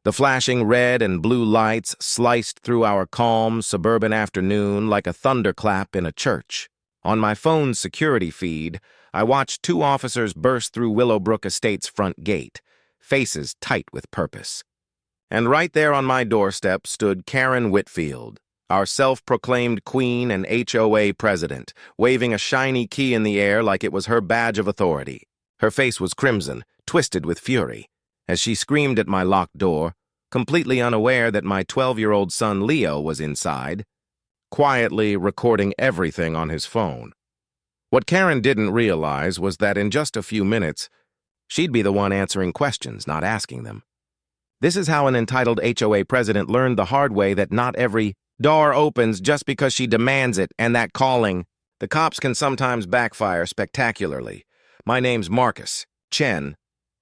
The flashing red and blue lights sliced through our calm, suburban afternoon like a thunderclap in a church. On my phone's security feed, I watched two officers burst through Willowbrook Estate's front gate, faces tight with purpose. And right there on my doorstep stood Karen Whitfield, our self-proclaimed queen and HOA president, waving a shiny key in the air like it was her badge of authority. Her face was crimson, twisted with fury, as she screamed at my locked door, completely unaware that my 12-year-old son Leo was inside, quietly recording everything on his phone. What Karen didn't realize was that in just a few minutes, she'd be the one answering questions, not asking them. This is how an entitled HOA president learned the hard way that not every door opens just because she demands it, and that calling the cops can sometimes backfire spectacularly. My name's Marcus Chen.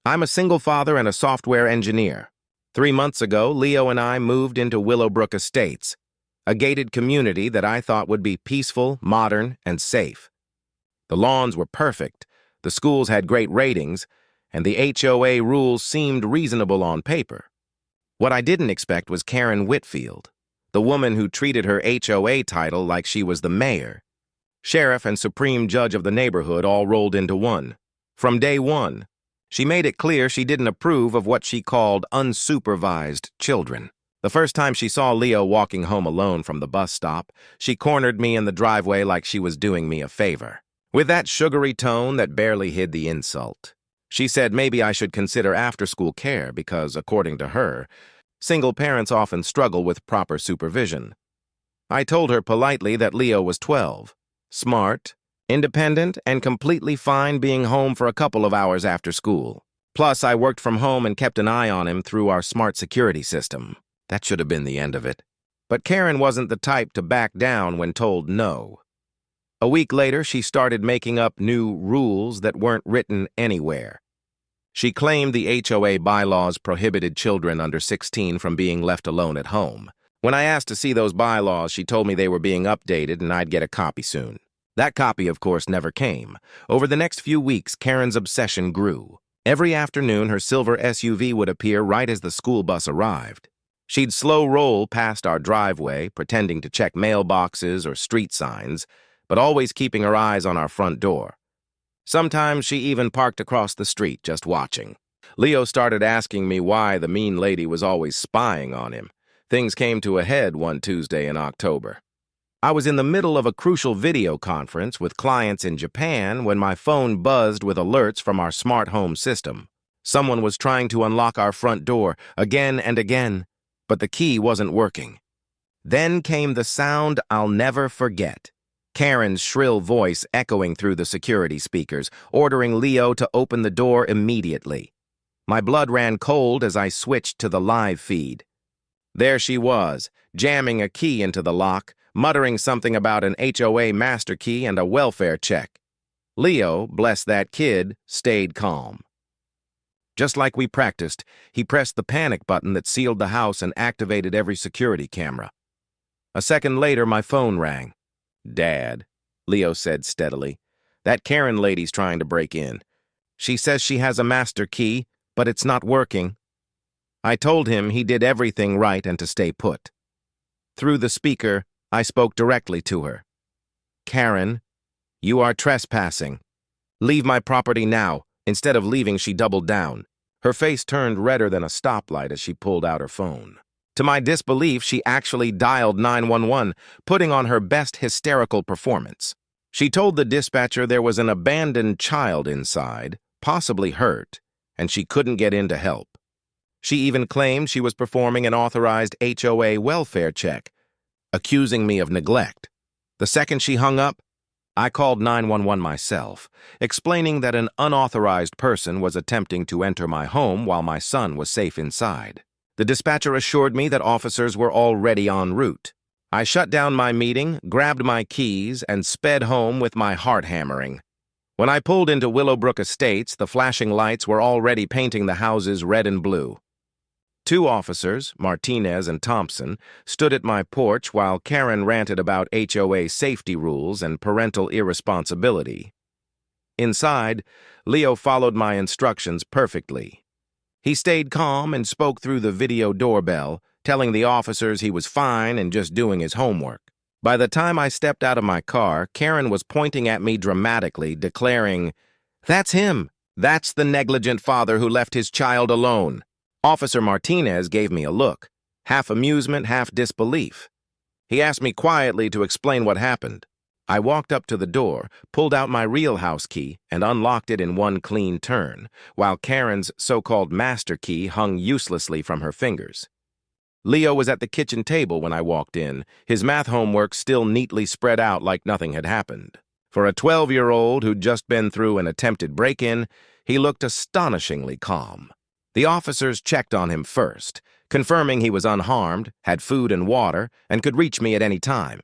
I'm a single father and a software engineer. 3 months ago, Leo and I moved into Willowbrook Estates, a gated community that I thought would be peaceful, modern, and safe. The lawns were perfect, the schools had great ratings, and the HOA rules seemed reasonable on paper. What I didn't expect was Karen Whitfield, the woman who treated her HOA title like she was the mayor. Sheriff and supreme judge of the neighborhood all rolled into one. From day one, she made it clear she didn't approve of what she called unsupervised children. The first time she saw Leo walking home alone from the bus stop, she cornered me in the driveway like she was doing me a favor. With that sugary tone that barely hid the insult, she said maybe I should consider after-school care because, according to her, single parents often struggle with proper supervision. I told her politely that Leo was 12, smart, independent, and completely fine being home for a couple of hours after school. Plus, I worked from home and kept an eye on him through our smart security system. That should have been the end of it. But Karen wasn't the type to back down when told no. A week later, she started making up new rules that weren't written anywhere. She claimed the HOA bylaws prohibited children under 16 from being left alone at home. When I asked to see those bylaws, she told me they were being updated and I'd get a copy soon. That copy, of course, never came. Over the next few weeks, Karen's obsession grew. Every afternoon, her silver SUV would appear right as the school bus arrived. She'd slow roll past our driveway, pretending to check mailboxes or street signs, but always keeping her eyes on our front door. Sometimes she even parked across the street, just watching. Leo started asking me why the mean lady was always spying on him. Things came to a head one Tuesday in October. I was in the middle of a crucial video conference with clients in Japan when my phone buzzed with alerts from our smart home system. Someone was trying to unlock our front door again and again, but the key wasn't working. Then came the sound I'll never forget. Karen's shrill voice echoing through the security speakers, ordering Leo to open the door immediately. My blood ran cold as I switched to the live feed. There she was, jamming a key into the lock, muttering something about an HOA master key and a welfare check. Leo, bless that kid, stayed calm. Just like we practiced, he pressed the panic button that sealed the house and activated every security camera. A second later, my phone rang. "Dad," Leo said steadily, "that Karen lady's trying to break in. She says she has a master key, but it's not working." I told him he did everything right and to stay put. Through the speaker, I spoke directly to her. "Karen, you are trespassing. Leave my property now." Instead of leaving, she doubled down. Her face turned redder than a stoplight as she pulled out her phone. To my disbelief, she actually dialed 911, putting on her best hysterical performance. She told the dispatcher there was an abandoned child inside, possibly hurt, and she couldn't get in to help. She even claimed she was performing an authorized HOA welfare check, accusing me of neglect. The second she hung up, I called 911 myself, explaining that an unauthorized person was attempting to enter my home while my son was safe inside. The dispatcher assured me that officers were already en route. I shut down my meeting, grabbed my keys, and sped home with my heart hammering. When I pulled into Willowbrook Estates, the flashing lights were already painting the houses red and blue. 2 officers, Martinez and Thompson, stood at my porch while Karen ranted about HOA safety rules and parental irresponsibility. Inside, Leo followed my instructions perfectly. He stayed calm and spoke through the video doorbell, telling the officers he was fine and just doing his homework. By the time I stepped out of my car, Karen was pointing at me dramatically, declaring, "That's him. That's the negligent father who left his child alone." Officer Martinez gave me a look, half amusement, half disbelief. He asked me quietly to explain what happened. I walked up to the door, pulled out my real house key, and unlocked it in one clean turn, while Karen's so-called master key hung uselessly from her fingers. Leo was at the kitchen table when I walked in, his math homework still neatly spread out like nothing had happened. For a 12-year-old who'd just been through an attempted break-in, he looked astonishingly calm. The officers checked on him first, confirming he was unharmed, had food and water, and could reach me at any time.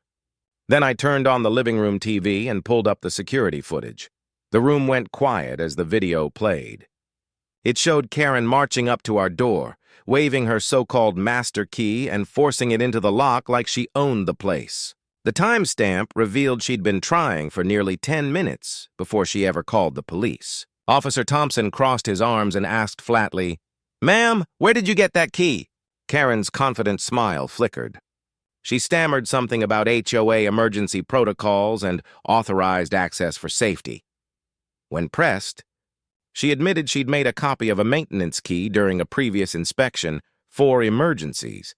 Then I turned on the living room TV and pulled up the security footage. The room went quiet as the video played. It showed Karen marching up to our door, waving her so-called master key and forcing it into the lock like she owned the place. The timestamp revealed she'd been trying for nearly 10 minutes before she ever called the police. Officer Thompson crossed his arms and asked flatly, "Ma'am, where did you get that key?" Karen's confident smile flickered. She stammered something about HOA emergency protocols and authorized access for safety. When pressed, she admitted she'd made a copy of a maintenance key during a previous inspection for emergencies.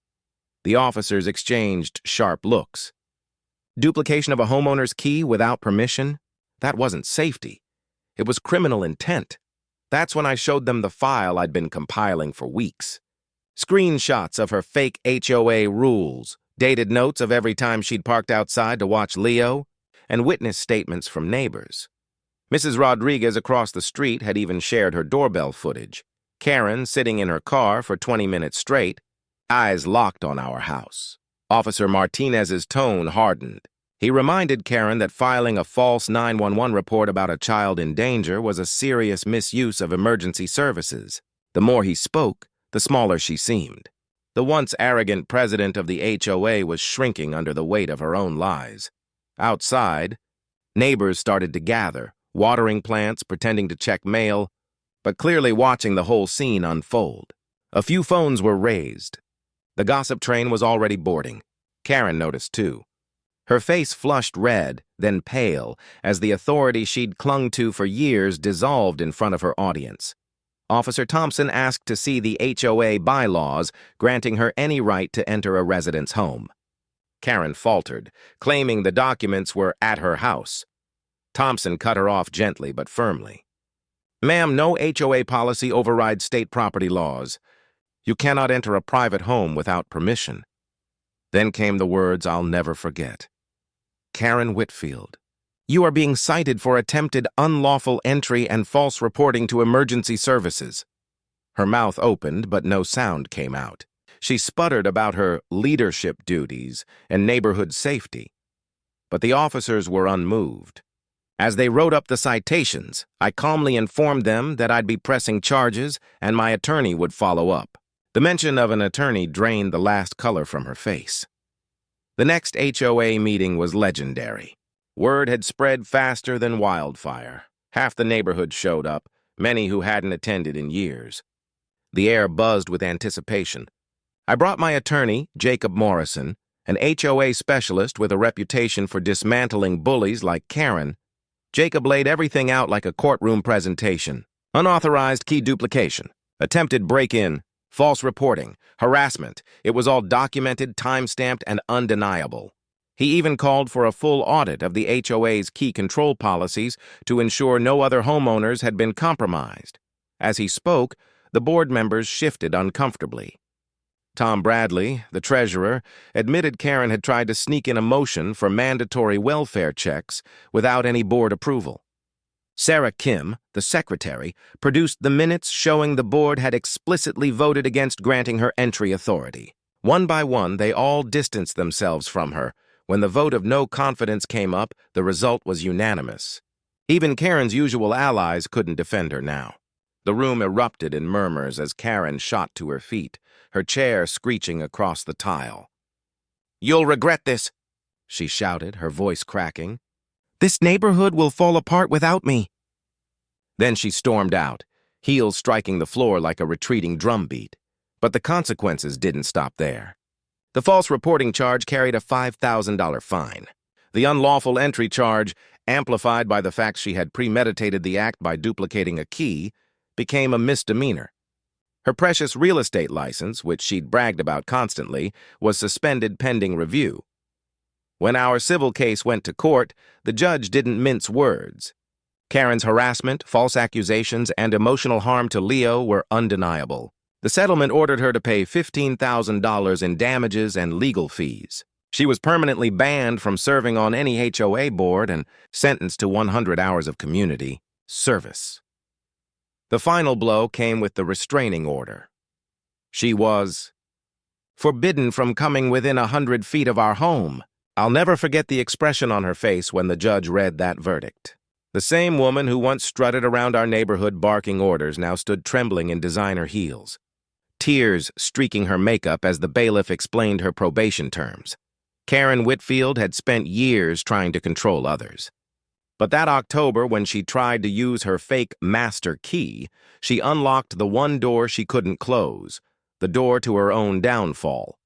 The officers exchanged sharp looks. Duplication of a homeowner's key without permission? That wasn't safety. It was criminal intent. That's when I showed them the file I'd been compiling for weeks. Screenshots of her fake HOA rules, dated notes of every time she'd parked outside to watch Leo, and witness statements from neighbors. Mrs. Rodriguez across the street had even shared her doorbell footage. Karen, sitting in her car for 20 minutes straight, eyes locked on our house. Officer Martinez's tone hardened. He reminded Karen that filing a false 911 report about a child in danger was a serious misuse of emergency services. The more he spoke, the smaller she seemed. The once arrogant president of the HOA was shrinking under the weight of her own lies. Outside, neighbors started to gather, watering plants, pretending to check mail, but clearly watching the whole scene unfold. A few phones were raised. The gossip train was already boarding. Karen noticed too. Her face flushed red, then pale, as the authority she'd clung to for years dissolved in front of her audience. Officer Thompson asked to see the HOA bylaws, granting her any right to enter a resident's home. Karen faltered, claiming the documents were at her house. Thompson cut her off gently but firmly. "Ma'am, no HOA policy overrides state property laws. You cannot enter a private home without permission." Then came the words I'll never forget. "Karen Whitfield, you are being cited for attempted unlawful entry and false reporting to emergency services." Her mouth opened, but no sound came out. She sputtered about her leadership duties and neighborhood safety. But the officers were unmoved. As they wrote up the citations, I calmly informed them that I'd be pressing charges and my attorney would follow up. The mention of an attorney drained the last color from her face. The next HOA meeting was legendary. Word had spread faster than wildfire. Half the neighborhood showed up, many who hadn't attended in years. The air buzzed with anticipation. I brought my attorney, Jacob Morrison, an HOA specialist with a reputation for dismantling bullies like Karen. Jacob laid everything out like a courtroom presentation. Unauthorized key duplication, attempted break-in, false reporting, harassment. It was all documented, time-stamped, and undeniable. He even called for a full audit of the HOA's key control policies to ensure no other homeowners had been compromised. As he spoke, the board members shifted uncomfortably. Tom Bradley, the treasurer, admitted Karen had tried to sneak in a motion for mandatory welfare checks without any board approval. Sarah Kim, the secretary, produced the minutes showing the board had explicitly voted against granting her entry authority. One by one, they all distanced themselves from her. When the vote of no confidence came up, the result was unanimous. Even Karen's usual allies couldn't defend her now. The room erupted in murmurs as Karen shot to her feet, her chair screeching across the tile. "You'll regret this," she shouted, her voice cracking. "This neighborhood will fall apart without me." Then she stormed out, heels striking the floor like a retreating drumbeat. But the consequences didn't stop there. The false reporting charge carried a $5,000 fine. The unlawful entry charge, amplified by the fact she had premeditated the act by duplicating a key, became a misdemeanor. Her precious real estate license, which she'd bragged about constantly, was suspended pending review. When our civil case went to court, the judge didn't mince words. Karen's harassment, false accusations, and emotional harm to Leo were undeniable. The settlement ordered her to pay $15,000 in damages and legal fees. She was permanently banned from serving on any HOA board and sentenced to 100 hours of community service. The final blow came with the restraining order. She was forbidden from coming within 100 feet of our home. I'll never forget the expression on her face when the judge read that verdict. The same woman who once strutted around our neighborhood barking orders now stood trembling in designer heels, tears streaking her makeup as the bailiff explained her probation terms. Karen Whitfield had spent years trying to control others. But that October, when she tried to use her fake master key, she unlocked the one door she couldn't close, the door to her own downfall.